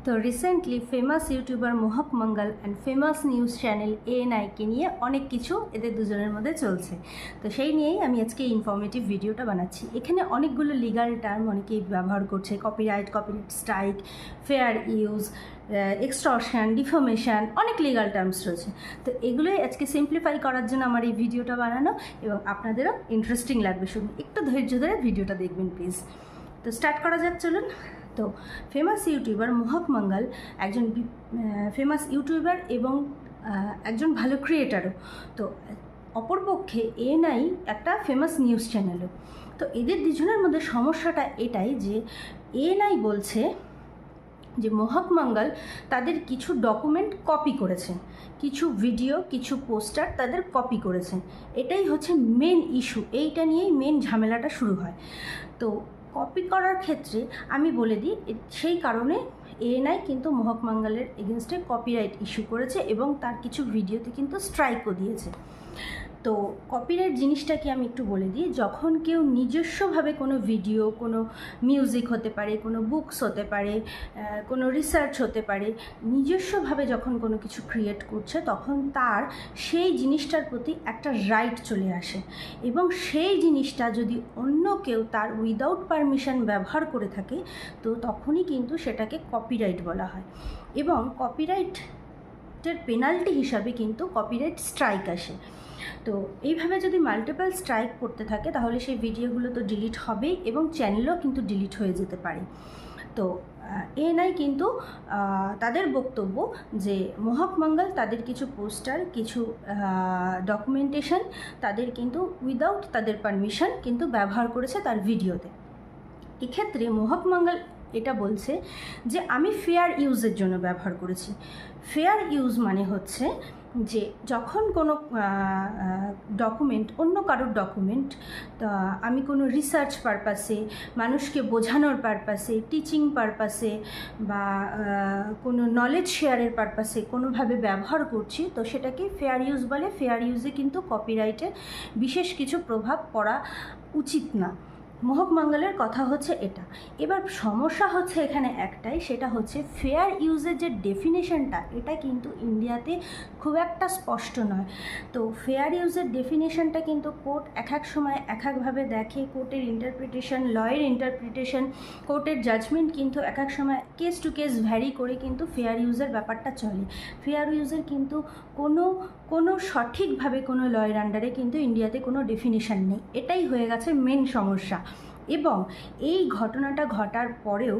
তো recently famous YouTuber Mohak Mangal and famous news channel ANI-কে নিয়ে অনেক কিছু এদের দুজনের মধ্যে চলছে। তো সেই নিয়েই আমি আজকে ইনফরমেটিভ ভিডিওটা বানাচ্ছি। এখানে অনেকগুলো লিগাল টার্ম অনেকেই ব্যবহার করছে, copyright strike, fair use, extortion, defamation, অনেক লিগাল টার্মস রয়েছে। তো এগুলোই আজকে সিম্পলিফাই করার জন্য আমার এই ভিডিওটা বানানো, এবং আপনাদেরও ইন্টারেস্টিং লাগবে শুনুন। একটু ধৈর্য ধরে ভিডিওটা দেখবেন প্লিজ। তো স্টার্ট করা যাক, চলুন। তো ফেমাস ইউটিউবার মোহক মঙ্গল একজন ফেমাস ইউটিউবার এবং একজন ভালো ক্রিয়েটারও। তো অপরপক্ষে ANI একটা ফেমাস নিউজ চ্যানেলও। তো এদের দুজনের মধ্যে সমস্যাটা এটাই যে ANI বলছে যে মোহক মঙ্গল তাদের কিছু ডকুমেন্ট কপি করেছেন, কিছু ভিডিও, কিছু পোস্টার তাদের কপি করেছেন। এটাই হচ্ছে মেন ইস্যু, এইটা নিয়েই মেন ঝামেলাটা শুরু হয়। তো কপি করার ক্ষেত্রে আমি বলে দিই, সেই কারণে ANI কিন্তু মোহক মঙ্গলের এগেনস্টে কপিরাইট ইস্যু করেছে এবং তার কিছু ভিডিওতে কিন্তু স্ট্রাইকও দিয়েছে। তো কপিরাইট জিনিসটাকে আমি একটু বলে দিই, যখন কেউ নিজস্বভাবে কোনো ভিডিও, কোনো মিউজিক হতে পারে, কোনো বুকস হতে পারে, কোনো রিসার্চ হতে পারে, নিজস্বভাবে যখন কোনো কিছু ক্রিয়েট করছে, তখন তার সেই জিনিসটার প্রতি একটা রাইট চলে আসে, এবং সেই জিনিসটা যদি অন্য কেউ তার উইদাউট পারমিশন ব্যবহার করে থাকে, তো তখনই কিন্তু সেটাকে কপিরাইট বলা হয়। এবং কপিরাইটের পেনাল্টি হিসাবে কিন্তু কপিরাইট স্ট্রাইক আসে। তো এইভাবে যদি মাল্টিপল স্ট্রাইক করতে থাকে, তাহলে সেই ভিডিওগুলো তো ডিলিট হবেই এবং চ্যানেলও কিন্তু ডিলিট হয়ে যেতে পারে। তো ANI কিন্তু তাদের বক্তব্য যে মোহক মঙ্গল তাদের কিছু পোস্টার, কিছু ডকুমেন্টেশন তাদের কিন্তু উইদাউট তাদের পারমিশন কিন্তু ব্যবহার করেছে তার ভিডিওতে। এক্ষেত্রে মোহক মঙ্গল এটা বলছে যে আমি ফেয়ার ইউজের জন্য ব্যবহার করেছি। ফেয়ার ইউজ মানে হচ্ছে যে যখন কোনো ডকুমেন্ট, অন্য কারোর ডকুমেন্ট, আমি কোনো রিসার্চ পারপাসে, মানুষকে বোঝানোর পারপাসে, টিচিং পারপাসে বা কোনো নলেজ শেয়ারের পারপাসে কোনোভাবে ব্যবহার করছি, তো সেটাকে ফেয়ার ইউজ বলে। ফেয়ার ইউজে কিন্তু কপিরাইটের বিশেষ কিছু প্রভাব পড়া উচিত না। মোহক মঙ্গলের কথা হচ্ছে এটা। এবার সমস্যা হচ্ছে এখানে একটাই, সেটা হচ্ছে ফেয়ার ইউজের যে ডেফিনেশনটা, এটা কিন্তু ইন্ডিয়াতে খুব একটা স্পষ্ট নয়। তো ফেয়ার ইউজের ডেফিনেশনটা কিন্তু কোর্ট এক এক সময় এক একভাবে দেখে, কোর্টের ইন্টারপ্রিটেশন, লয়ের ইন্টারপ্রিটেশন, কোর্টের জাজমেন্ট কিন্তু এক এক সময় কেস টু কেস ভ্যারি করে কিন্তু ফেয়ার ইউজের ব্যাপারটা চলে। ফেয়ার ইউজের কিন্তু কোনো সঠিকভাবে কোনো লয়ের আন্ডারে কিন্তু ইন্ডিয়াতে কোনো ডেফিনেশন নেই। এটাই হয়ে গেছে মেন সমস্যা। এবং এই ঘটনাটা ঘটার পরেও